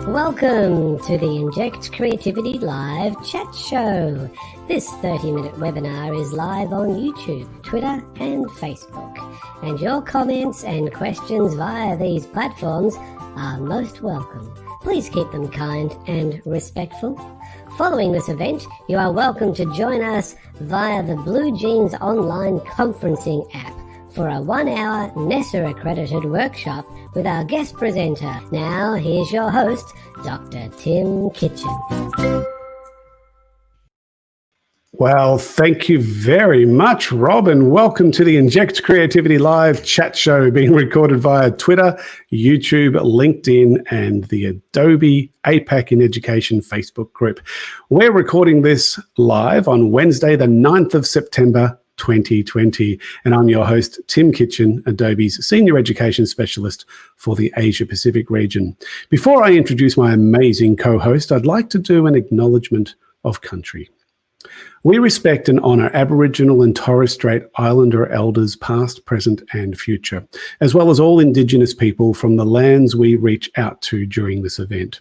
Welcome to the Inject Creativity Live Chat Show. This 30-minute webinar is live on YouTube, Twitter and Facebook. And your comments and questions via these platforms are most welcome. Please keep them kind and respectful. Following this event, you are welcome to join us via the Blue Jeans online conferencing app for a 1-hour NESA-accredited workshop with our guest presenter. Now, here's your host, Dr. Tim Kitchen. Well, thank you very much, Rob, and welcome to the Inject Creativity Live Chat Show being recorded via Twitter, YouTube, LinkedIn, and the Adobe APAC in Education Facebook group. We're recording this live on Wednesday, the 9th of September, 2020, and I'm your host, Tim Kitchen, Adobe's Senior Education Specialist for the Asia Pacific region. Before I introduce my amazing co-host, I'd like to do an acknowledgement of country. We respect and honour Aboriginal and Torres Strait Islander elders past, present and future, as well as all Indigenous people from the lands we reach out to during this event.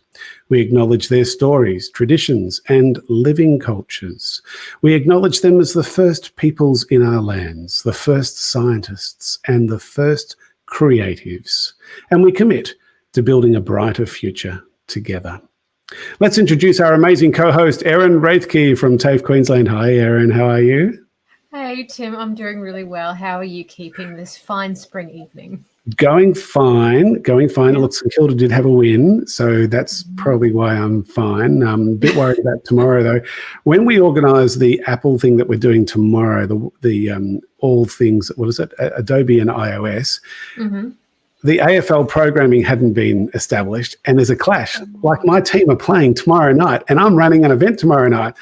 We acknowledge their stories, traditions and living cultures. We acknowledge them as the first peoples in our lands, the first scientists and the first creatives. And we commit to building a brighter future together. Let's introduce our amazing co-host, Erin Raethke from TAFE, Queensland. Hi, Erin. How are you? Hey, Tim. I'm doing really well. How are you keeping this fine spring evening? Going fine. Yeah. Look, St Kilda did have a win, so that's probably why I'm fine. I'm a bit worried about tomorrow, though. When we organise the Apple thing that we're doing tomorrow, the all things, what is it, Adobe and iOS, the AFL programming hadn't been established and there's a clash. Like my team are playing tomorrow night and I'm running an event tomorrow night.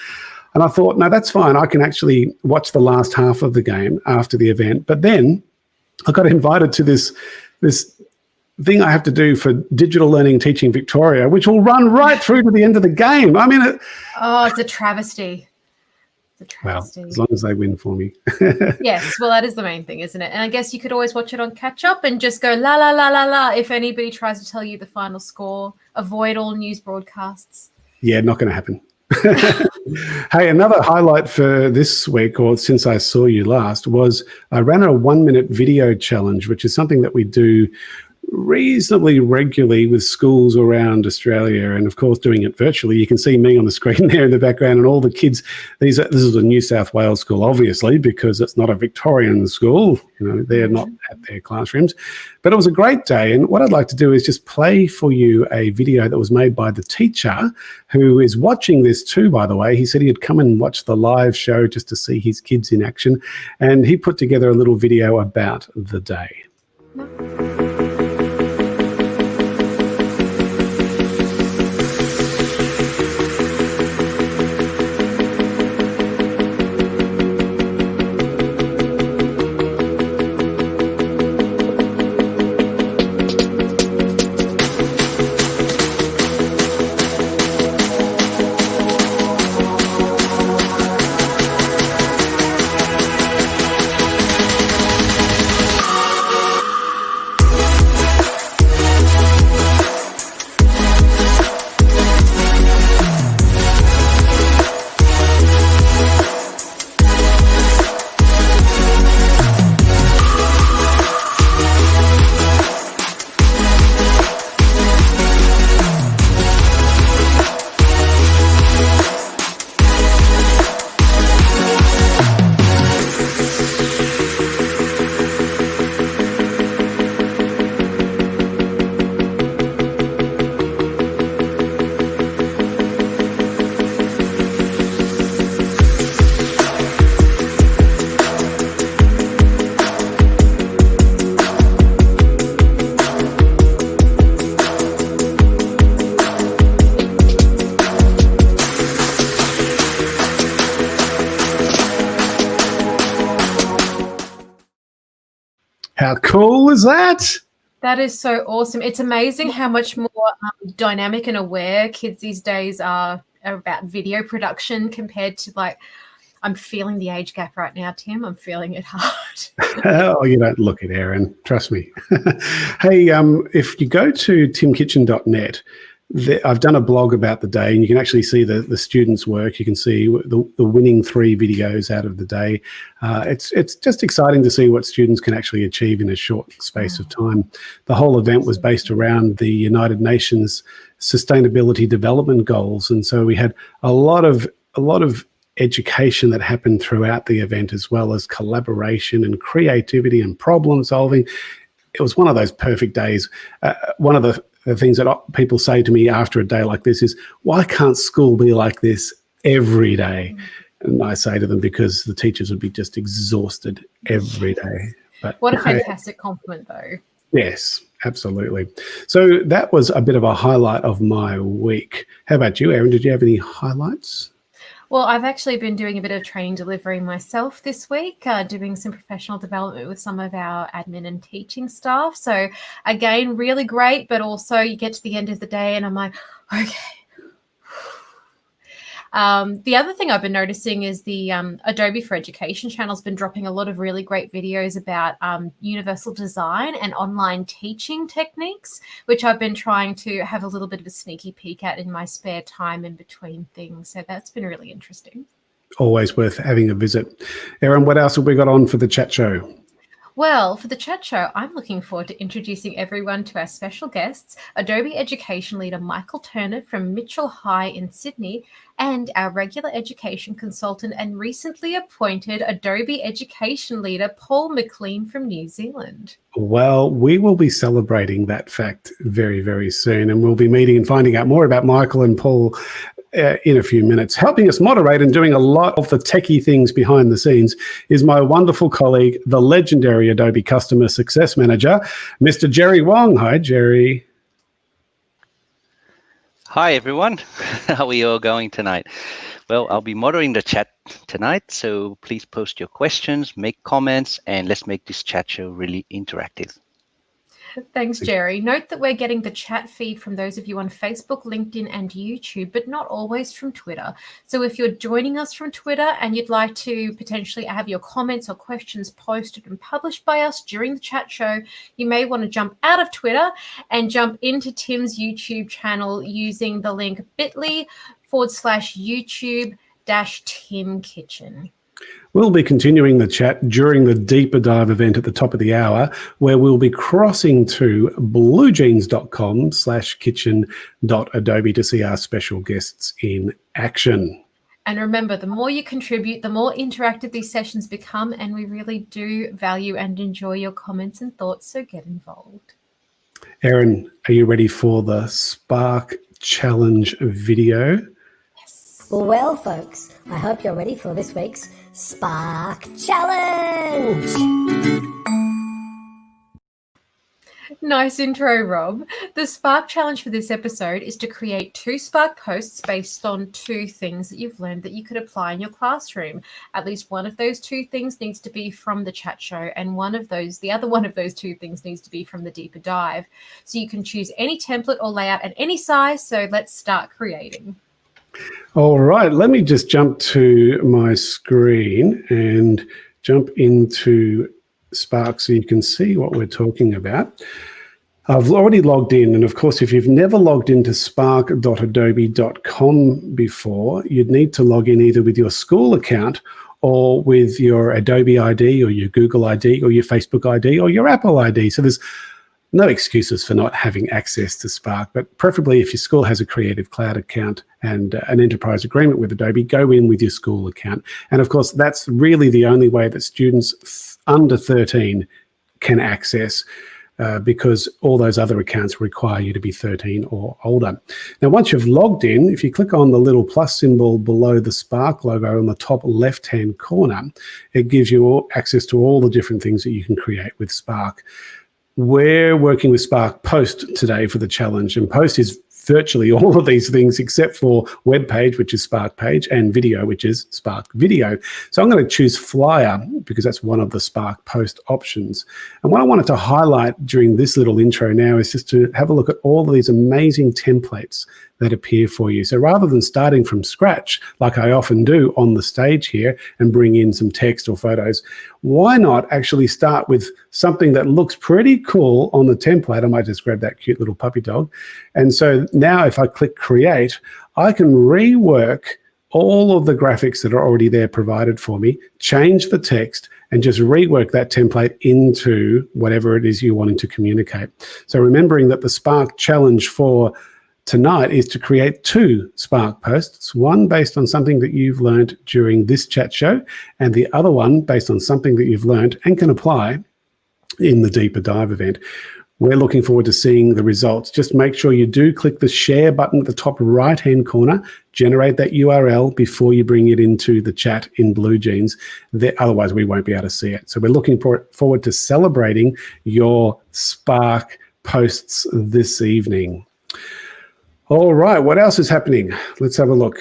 And I thought, no, that's fine. I can actually watch the last half of the game after the event. But then I got invited to this thing I have to do for Digital Learning Teaching Victoria, which will run right through to the end of the game. I mean, it's a travesty. Well, as long as they win for me. Yes, well, that is the main thing, isn't it? And I guess you could always watch it on catch up and just go la, la, la, la, la. If anybody tries to tell you the final score, avoid all news broadcasts. Yeah, not going to happen. Hey, another highlight for this week, or since I saw you last, was I ran a 1-minute video challenge, which is something that we do reasonably regularly with schools around Australia, and of course doing it virtually. You can see me on the screen there in the background and all the kids. This is a New South Wales school, obviously, because it's not a Victorian school. You know, they're not at their classrooms. But it was a great day, and what I'd like to do is just play for you a video that was made by the teacher who is watching this too, by the way. He said he'd come and watch the live show just to see his kids in action, and he put together a little video about the day. How cool is that? That is so awesome. It's amazing how much more dynamic and aware kids these days are about video production compared to, like, I'm feeling the age gap right now, Tim. I'm feeling it hard. Oh, you don't look it, Erin. Trust me. Hey, if you go to timkitchen.net, I've done a blog about the day, and you can actually see the students' work. You can see the winning 3 videos out of the day. It's just exciting to see what students can actually achieve in a short space of time. The whole event was based around the United Nations Sustainability Development Goals, and so we had a lot of education that happened throughout the event, as well as collaboration and creativity and problem solving. It was one of those perfect days. One of the things that people say to me after a day like this is, why can't school be like this every day? And I say to them, because the teachers would be just exhausted every day. But what a fantastic compliment, though. Yes, absolutely. So that was a bit of a highlight of my week. How about you, Erin? Did you have any highlights? Well, I've actually been doing a bit of training delivery myself this week, doing some professional development with some of our admin and teaching staff. So again, really great, but also you get to the end of the day and I'm like, okay. The other thing I've been noticing is the Adobe for Education channel has been dropping a lot of really great videos about universal design and online teaching techniques, which I've been trying to have a little bit of a sneaky peek at in my spare time in between things. So that's been really interesting. Always worth having a visit. Erin, what else have we got on for the chat show? Well, for the chat show, I'm looking forward to introducing everyone to our special guests, Adobe Education Leader Michael Turner from Mitchell High in Sydney, and our regular education consultant and recently appointed Adobe Education Leader Paul McLean from New Zealand. Well, we will be celebrating that fact very, very soon, and we'll be meeting and finding out more about Michael and Paul in a few minutes. Helping us moderate and doing a lot of the techie things behind the scenes is my wonderful colleague, the legendary Adobe Customer Success Manager, Mr. Jerry Wong. Hi, Jerry. Hi, everyone. How are you all going tonight? Well, I'll be moderating the chat tonight, so please post your questions, make comments, and let's make this chat show really interactive. Thanks, Jerry. Note that we're getting the chat feed from those of you on Facebook, LinkedIn, and YouTube, but not always from Twitter. So if you're joining us from Twitter and you'd like to potentially have your comments or questions posted and published by us during the chat show, you may want to jump out of Twitter and jump into Tim's YouTube channel using the link bit.ly/YouTube-Tim Kitchen. We'll be continuing the chat during the deeper dive event at the top of the hour, where we'll be crossing to bluejeans.com/kitchen.adobe to see our special guests in action. And remember, the more you contribute, the more interactive these sessions become, and we really do value and enjoy your comments and thoughts, so get involved. Erin, are you ready for the Spark Challenge video? Well, folks, I hope you're ready for this week's Spark Challenge. Nice intro, Rob. The Spark Challenge for this episode is to create 2 Spark posts based on 2 things that you've learned that you could apply in your classroom. At least one of those 2 things needs to be from the chat show, and the other one of those 2 things needs to be from the deeper dive. So you can choose any template or layout at any size. So let's start creating. All right, let me just jump to my screen and jump into Spark so you can see what we're talking about. I've already logged in, and of course, if you've never logged into spark.adobe.com before, you'd need to log in either with your school account or with your Adobe ID or your Google ID or your Facebook ID or your Apple ID. So there's no excuses for not having access to Spark, but preferably if your school has a Creative Cloud account and an enterprise agreement with Adobe, go in with your school account. And of course, that's really the only way that students under 13 can access because all those other accounts require you to be 13 or older. Now, once you've logged in, if you click on the little plus symbol below the Spark logo on the top left-hand corner, it gives you access to all the different things that you can create with Spark. We're working with Spark Post today for the challenge, and Post is virtually all of these things except for web page, which is Spark Page, and video, which is Spark Video. So I'm going to choose Flyer because that's one of the Spark Post options. And what I wanted to highlight during this little intro now is just to have a look at all of these amazing templates that appear for you. So rather than starting from scratch, like I often do on the stage here, and bring in some text or photos, why not actually start with something that looks pretty cool on the template? I might just grab that cute little puppy dog. And so now if I click create, I can rework all of the graphics that are already there provided for me, change the text, and just rework that template into whatever it is you're wanting to communicate. So remembering that the Spark challenge for tonight is to create 2 Spark posts, one based on something that you've learned during this chat show, and the other one based on something that you've learned and can apply in the Deeper Dive event. We're looking forward to seeing the results. Just make sure you do click the share button at the top right-hand corner, generate that URL before you bring it into the chat in Blue Jeans. Otherwise, we won't be able to see it. So we're looking forward to celebrating your Spark posts this evening. All right, what else is happening? Let's have a look.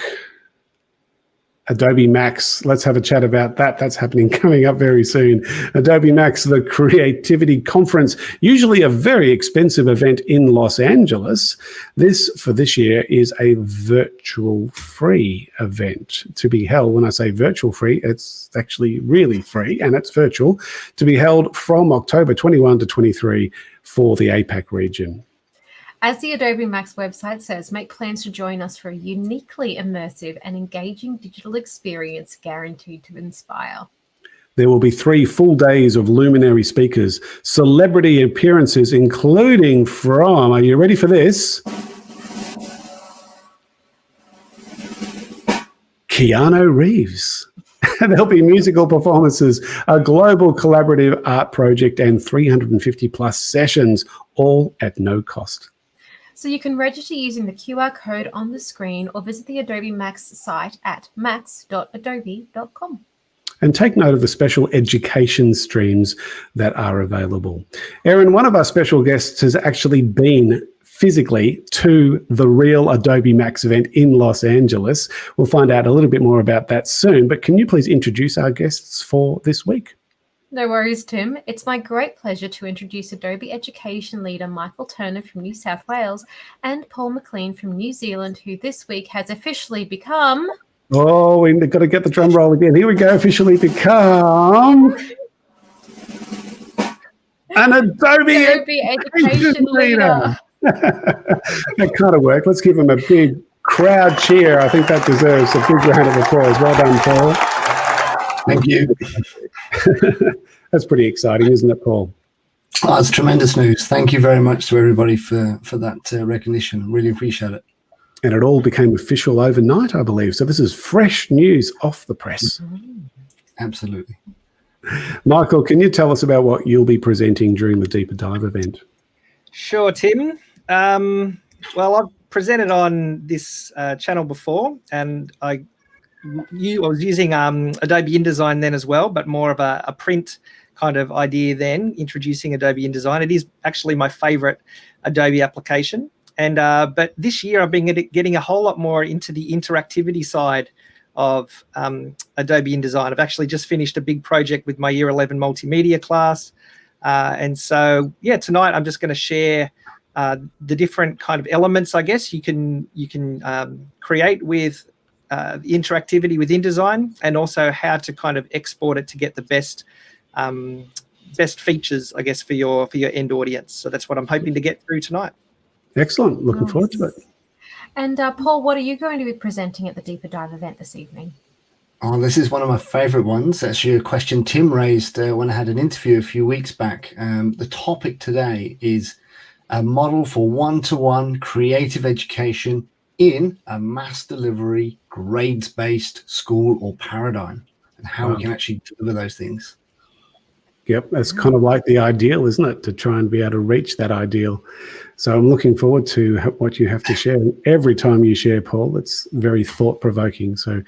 Adobe Max, let's have a chat about that. That's happening coming up very soon. Adobe Max, the creativity conference, usually a very expensive event in Los Angeles. For this year is a virtual free event to be held. When I say virtual free, it's actually really free, and it's virtual, to be held from October 21 to 23 for the APAC region. As the Adobe Max website says, make plans to join us for a uniquely immersive and engaging digital experience guaranteed to inspire. There will be 3 full days of luminary speakers, celebrity appearances, including from, are you ready for this? Keanu Reeves. There'll be musical performances, a global collaborative art project, and 350 plus sessions, all at no cost. So you can register using the QR code on the screen or visit the Adobe Max site at max.adobe.com. And take note of the special education streams that are available. Erin, one of our special guests has actually been physically to the real Adobe Max event in Los Angeles. We'll find out a little bit more about that soon, but can you please introduce our guests for this week? No worries, Tim. It's my great pleasure to introduce Adobe Education Leader Michael Turner from New South Wales and Paul McLean from New Zealand, who this week has officially become... Oh, we've got to get the drum roll again. Here we go, officially become... an Adobe Education Leader. That kind of worked. Let's give him a big crowd cheer. I think that deserves a big round of applause. Well done, Paul. Thank you. That's pretty exciting, isn't it, Paul? Oh, it's tremendous news. Thank you very much to everybody for that recognition. Really appreciate it. And it all became official overnight, I believe. So this is fresh news off the press. Absolutely. Michael, can you tell us about what you'll be presenting during the Deeper Dive event? Sure, Tim. Well, I've presented on this channel before, and I was using Adobe InDesign then as well, but more of a print kind of idea then, introducing Adobe InDesign. It is actually my favorite Adobe application. And but this year I've been getting a whole lot more into the interactivity side of Adobe InDesign. I've actually just finished a big project with my Year 11 multimedia class. And so, yeah, tonight I'm just going to share the different kind of elements, I guess, you can create with the interactivity with InDesign, and also how to kind of export it to get the best features, I guess, for your end audience. So that's what I'm hoping to get through tonight. Excellent. Looking forward to it. And Paul, what are you going to be presenting at the Deeper Dive event this evening? Oh, this is one of my favorite ones. Actually, a question Tim raised when I had an interview a few weeks back. The topic today is a model for one-to-one creative education in a mass delivery, grades-based school or paradigm, and how we can actually deliver those things. Yep, that's kind of like the ideal, isn't it, to try and be able to reach that ideal. So I'm looking forward to what you have to share. Every time you share, Paul, it's very thought-provoking. So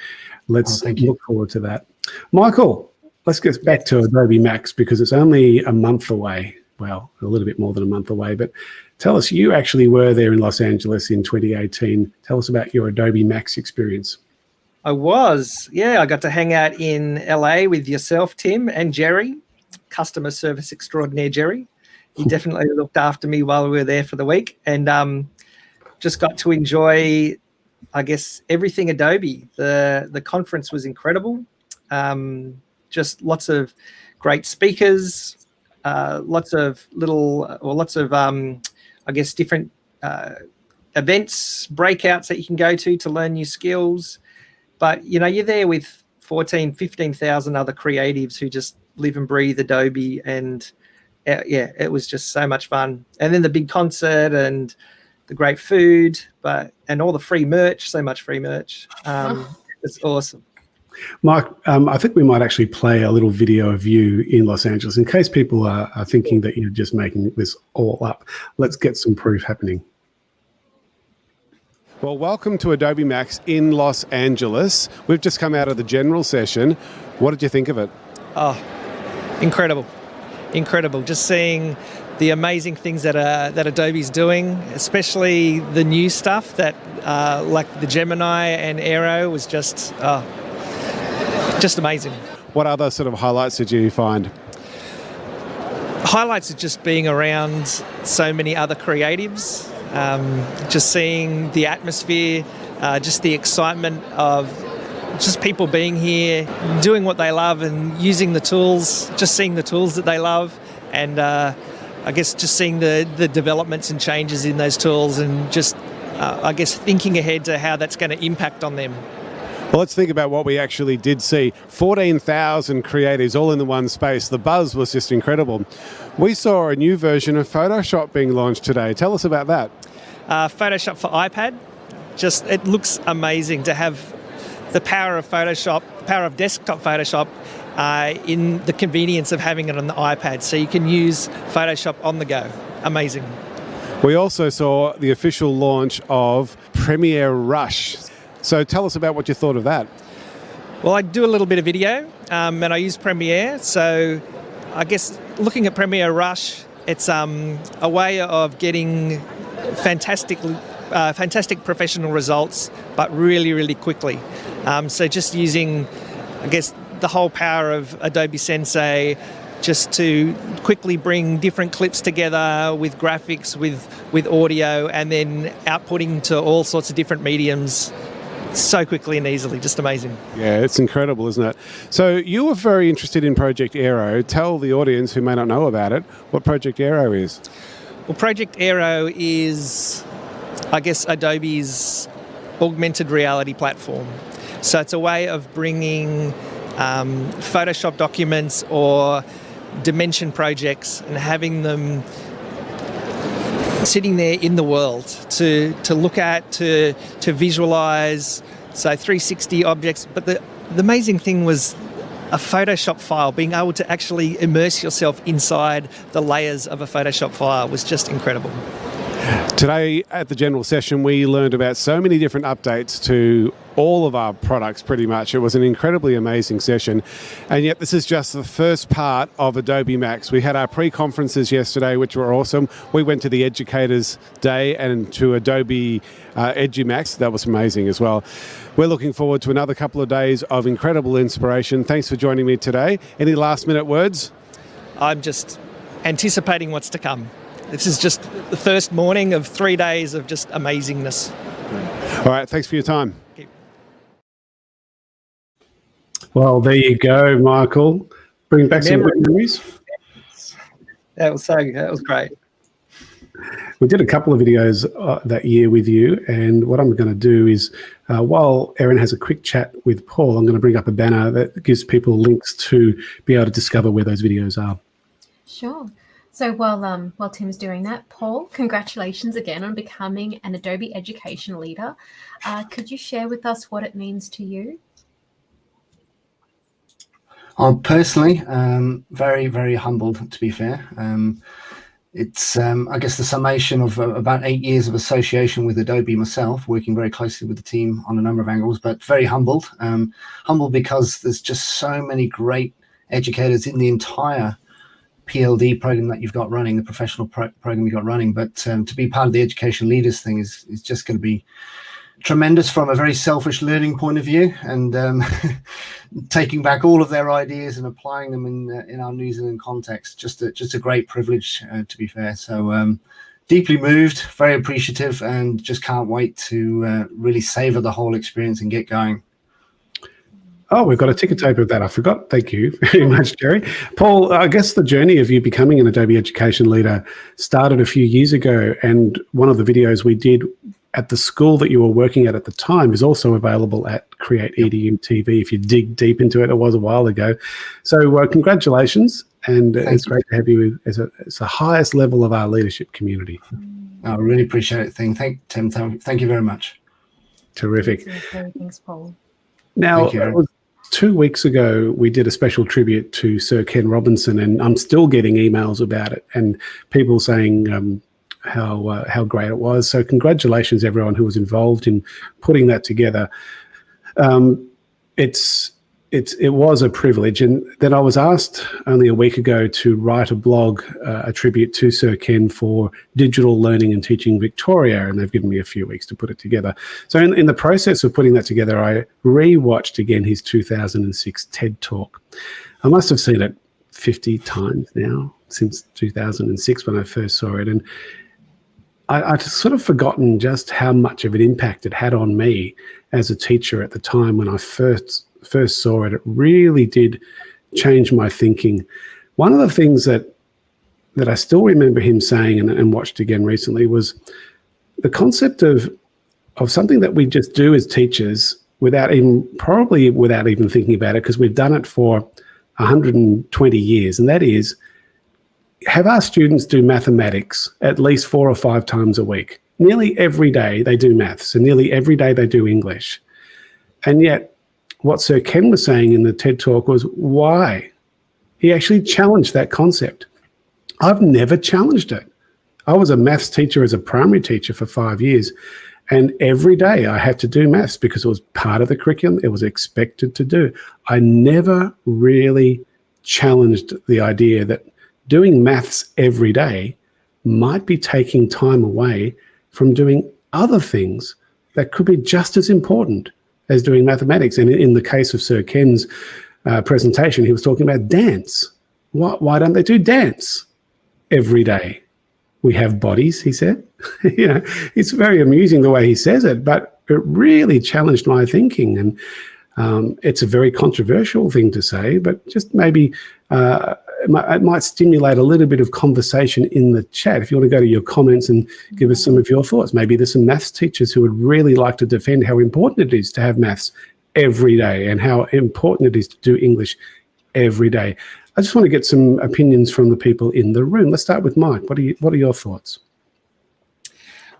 let's look forward to that. Michael, let's get back to Adobe Max, because it's only a month away. Well, a little bit more than a month away. But tell us, you actually were there in Los Angeles in 2018. Tell us about your Adobe Max experience. I was. Yeah, I got to hang out in LA with yourself, Tim, and Jerry, customer service extraordinaire Jerry. He definitely looked after me while we were there for the week, and just got to enjoy, I guess, everything Adobe. The conference was incredible. Just lots of great speakers, lots of I guess, different events, breakouts that you can go to learn new skills. But, you're there with 15,000 other creatives who just live and breathe Adobe, and it was just so much fun. And then the big concert and the great food, and all the free merch, so much free merch. It's awesome. Mark, I think we might actually play a little video of you in Los Angeles in case people are thinking that you're just making this all up. Let's get some proof happening. Well, welcome to Adobe Max in Los Angeles. We've just come out of the general session. What did you think of it? Oh, incredible. Just seeing the amazing things that Adobe's doing, especially the new stuff that like the Gemini and Aero was just amazing. What other sort of highlights did you find? Highlights of just being around so many other creatives, just seeing the atmosphere, just the excitement of just people being here, doing what they love and using the tools, just seeing the tools that they love, and I guess just seeing the developments and changes in those tools, and just I guess thinking ahead to how that's going to impact on them. Well, let's think about what we actually did see. 14,000 creatives all in the one space. The buzz was just incredible. We saw a new version of Photoshop being launched today. Tell us about that. Photoshop for iPad. It looks amazing to have the power of Photoshop, the power of desktop Photoshop in the convenience of having it on the iPad. So you can use Photoshop on the go. Amazing. We also saw the official launch of Premiere Rush. So tell us about what you thought of that. Well, I do a little bit of video and I use Premiere. So I guess looking at Premiere Rush, it's a way of getting fantastic professional results, but really, really quickly. So just using, I guess, the whole power of Adobe Sensei just to quickly bring different clips together with graphics, with audio, and then outputting to all sorts of different mediums so quickly and easily. Just amazing. Yeah, it's incredible, isn't it? So you were very interested in Project Aero. Tell the audience who may not know about it what Project Aero is. Well, Project Aero is, I guess, Adobe's augmented reality platform. So it's a way of bringing Photoshop documents or Dimension projects and having them sitting there in the world to look at, to visualize, so 360 objects. But the amazing thing was a Photoshop file, being able to actually immerse yourself inside the layers of a Photoshop file was just incredible. Today at the general session, we learned about so many different updates to all of our products pretty much. It was an incredibly amazing session. And yet this is just the first part of Adobe Max. We had our pre-conferences yesterday, which were awesome. We went to the Educators Day and to Adobe EduMax. That was amazing as well. We're looking forward to another couple of days of incredible inspiration. Thanks for joining me today. Any last minute words? I'm just anticipating what's to come. This is just the first morning of 3 days of just amazingness. All right, thanks for your time. Okay. Well, there you go, Michael. Bring back some good memories. That was great. We did a couple of videos that year with you, and what I'm going to do is, while Erin has a quick chat with Paul, I'm going to bring up a banner that gives people links to be able to discover where those videos are. Sure. So while Tim's doing that, Paul, congratulations again on becoming an Adobe Education Leader. Could you share with us what it means to you? I'm personally very, very humbled, to be fair. It's, I guess, the summation of about 8 years of association with Adobe myself, working very closely with the team on a number of angles, but very humbled. Humbled because there's just so many great educators in the entire PLD program that you've got running, the professional program you've got running. But to be part of the Education Leaders thing is just going to be tremendous from a very selfish learning point of view, and taking back all of their ideas and applying them in our New Zealand context. Just a great privilege, to be fair. So deeply moved, very appreciative, and just can't wait to really savor the whole experience and get going. Oh, we've got a ticker tape of that. I forgot. Thank you very much, Jerry. Paul, I guess the journey of you becoming an Adobe Education Leader started a few years ago, and one of the videos we did at the school that you were working at the time is also available at Create EDU TV. If you dig deep into it, it was a while ago. So congratulations, and it's great to have you as the highest level of our leadership community. I really appreciate it. Thank Tim. Thank you very much. Terrific. Thanks, Paul. Now, 2 weeks ago, we did a special tribute to Sir Ken Robinson, and I'm still getting emails about it and people saying how great it was. So congratulations, everyone who was involved in putting that together. It was a privilege. And then I was asked only a week ago to write a blog, a tribute to Sir Ken for Digital Learning and Teaching Victoria, and they've given me a few weeks to put it together. So in the process of putting that together, I re-watched again his 2006 TED Talk. I must have seen it 50 times now since 2006 when I first saw it. And I'd sort of forgotten just how much of an impact it had on me as a teacher at the time when I first saw it. It really did change my thinking. One of the things that I still remember him saying and watched again recently was the concept of something that we just do as teachers without even thinking about it, because we've done it for 120 years, and that is have our students do mathematics at least 4 or 5 times a week. Nearly every day they do maths, and nearly every day they do English. And yet what Sir Ken was saying in the TED Talk was why. He actually challenged that concept. I've never challenged it. I was a maths teacher as a primary teacher for 5 years, and every day I had to do maths because it was part of the curriculum. It was expected to do. I never really challenged the idea that doing maths every day might be taking time away from doing other things that could be just as important as doing mathematics. And in the case of Sir Ken's presentation, he was talking about dance. Why don't they do dance every day? We have bodies, he said. It's very amusing the way he says it, but it really challenged my thinking. And it's a very controversial thing to say, but just maybe it might stimulate a little bit of conversation in the chat. If you want to go to your comments and give us some of your thoughts. Maybe there's some maths teachers who would really like to defend how important it is to have maths every day and how important it is to do English every day. I just want to get some opinions from the people in the room. Let's start with Mike. What are your thoughts?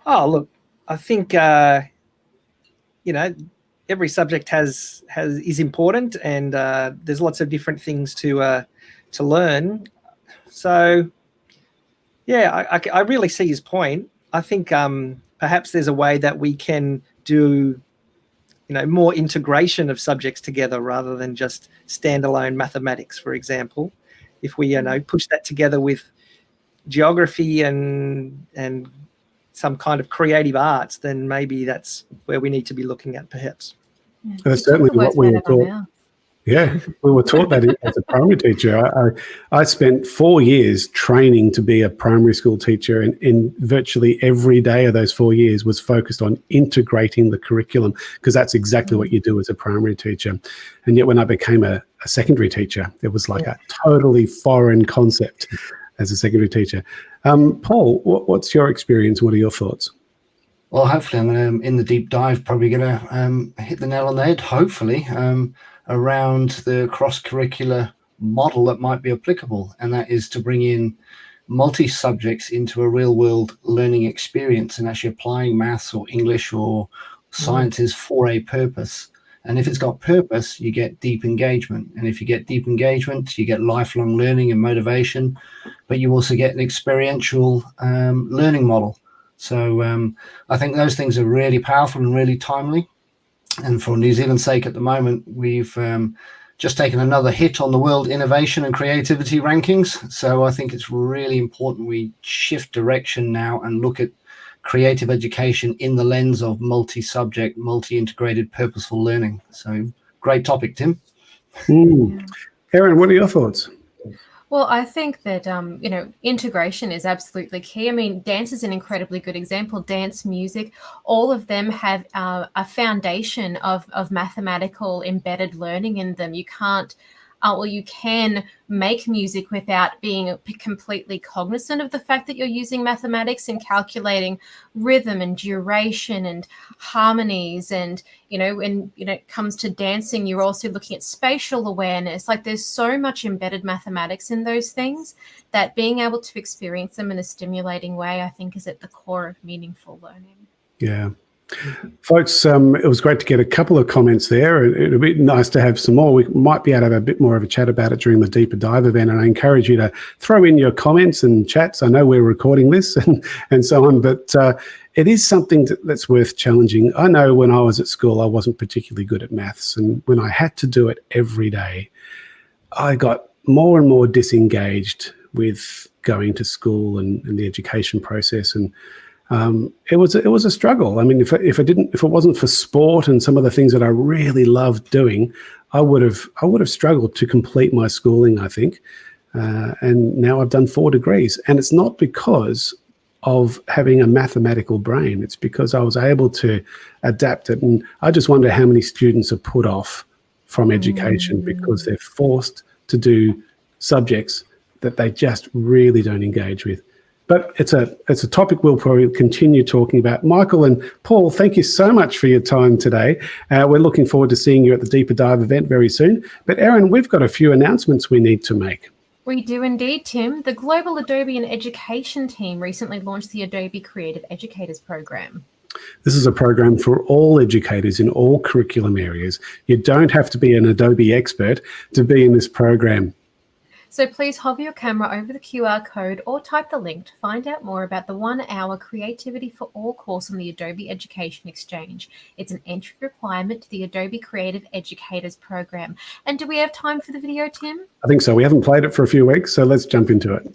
Oh, look, I think every subject is important, and there's lots of different things to learn. So, yeah, I really see his point. I think perhaps there's a way that we can do, more integration of subjects together rather than just standalone mathematics, for example. If we, push that together with geography and some kind of creative arts, then maybe that's where we need to be looking at, perhaps. Yeah, that's certainly what we were taught. Yeah, we were taught that as a primary teacher. I spent 4 years training to be a primary school teacher, and virtually every day of those 4 years was focused on integrating the curriculum, because that's exactly what you do as a primary teacher. And yet when I became a secondary teacher, it was like a totally foreign concept as a secondary teacher. Paul, what's your experience? What are your thoughts? Well, hopefully I'm going to, in the deep dive, probably going to hit the nail on the head, hopefully, around the cross-curricular model that might be applicable, and that is to bring in multi-subjects into a real-world learning experience and actually applying maths or English or sciences for a purpose. And if it's got purpose, you get deep engagement. And if you get deep engagement, you get lifelong learning and motivation, but you also get an experiential learning model. So I think those things are really powerful and really timely. And for New Zealand's sake at the moment, we've just taken another hit on the World Innovation and Creativity Rankings. So I think it's really important we shift direction now and look at creative education in the lens of multi-subject, multi-integrated, purposeful learning. So great topic, Tim. Erin, what are your thoughts? Well, I think that, integration is absolutely key. I mean, dance is an incredibly good example. Dance, music, all of them have a foundation of mathematical embedded learning in them. You can't, you can make music without being completely cognizant of the fact that you're using mathematics and calculating rhythm and duration and harmonies. And, when it comes to dancing, you're also looking at spatial awareness. Like, there's so much embedded mathematics in those things that being able to experience them in a stimulating way, I think, is at the core of meaningful learning. Yeah. Folks, it was great to get a couple of comments there. It'd be nice to have some more. We might be able to have a bit more of a chat about it during the Deeper Dive event, and I encourage you to throw in your comments and chats. I know we're recording this and so on, but it is something that's worth challenging. I know when I was at school, I wasn't particularly good at maths, and when I had to do it every day, I got more and more disengaged with going to school and the education process. And it was a struggle. I mean, if it wasn't for sport and some of the things that I really loved doing, I would have struggled to complete my schooling, I think. And now I've done 4 degrees, and it's not because of having a mathematical brain. It's because I was able to adapt it. And I just wonder how many students are put off from education because they're forced to do subjects that they just really don't engage with. But it's a topic we'll probably continue talking about. Michael and Paul, thank you so much for your time today. We're looking forward to seeing you at the Deeper Dive event very soon. But Erin, we've got a few announcements we need to make. We do indeed, Tim. The Global Adobe and Education team recently launched the Adobe Creative Educators Program. This is a program for all educators in all curriculum areas. You don't have to be an Adobe expert to be in this program. So please hover your camera over the QR code or type the link to find out more about the 1-hour Creativity for All course on the Adobe Education Exchange. It's an entry requirement to the Adobe Creative Educators Program. And do we have time for the video, Tim? I think so. We haven't played it for a few weeks, so let's jump into it.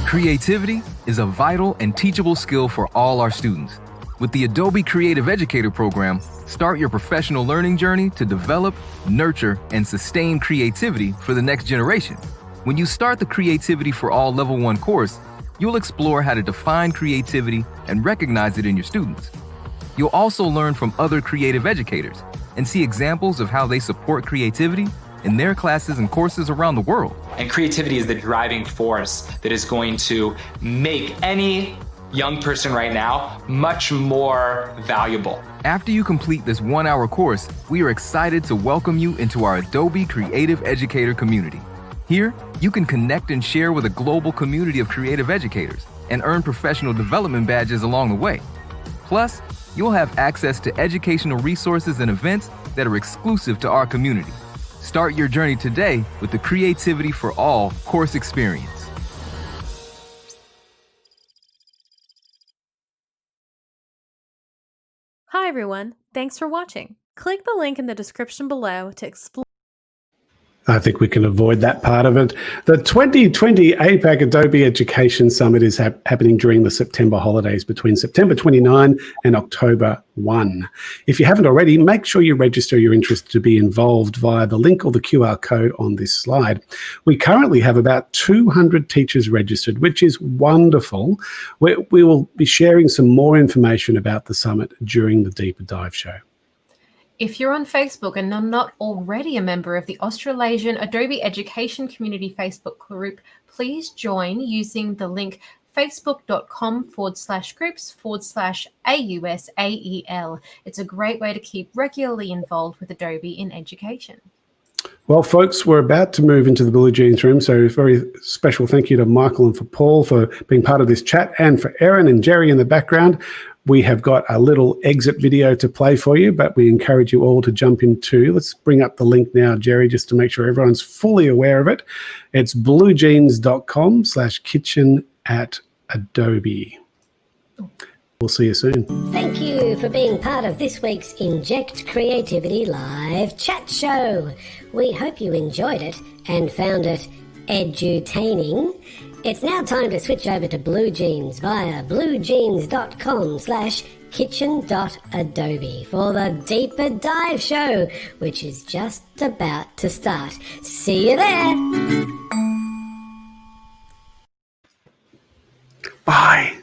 Creativity is a vital and teachable skill for all our students. With the Adobe Creative Educator Program, start your professional learning journey to develop, nurture, and sustain creativity for the next generation. When you start the Creativity for All Level 1 course, you'll explore how to define creativity and recognize it in your students. You'll also learn from other creative educators and see examples of how they support creativity in their classes and courses around the world. And creativity is the driving force that is going to make any young person right now much more valuable. After you complete this 1-hour course, we are excited to welcome you into our Adobe Creative Educator community. Here, you can connect and share with a global community of creative educators and earn professional development badges along the way. Plus, you'll have access to educational resources and events that are exclusive to our community. Start your journey today with the Creativity for All course experience. Hi everyone, thanks for watching. Click the link in the description below to explore. I think we can avoid that part of it. The 2020 APAC Adobe Education Summit is happening during the September holidays between September 29 and October 1. If you haven't already, make sure you register your interest to be involved via the link or the QR code on this slide. We currently have about 200 teachers registered, which is wonderful. We will be sharing some more information about the summit during the Deeper Dive show. If you're on Facebook and are not already a member of the Australasian Adobe Education Community Facebook group, please join using the link facebook.com/groups/AUSAEL. It's a great way to keep regularly involved with Adobe in education. Well, folks, we're about to move into the Blue Jeans room, so a very special thank you to Michael and for Paul for being part of this chat, and for Erin and Jerry in the background. We have got a little exit video to play for you, but we encourage you all to jump into. Let's bring up the link now, Jerry, just to make sure everyone's fully aware of it. It's bluejeans.com/kitchen@Adobe. We'll see you soon. Thank you for being part of this week's Inject Creativity Live chat show. We hope you enjoyed it and found it edutaining. It's now time to switch over to Blue Jeans via bluejeans.com/kitchen kitchen.adobe for the Deeper Dive show, which is just about to start. See you there. Bye.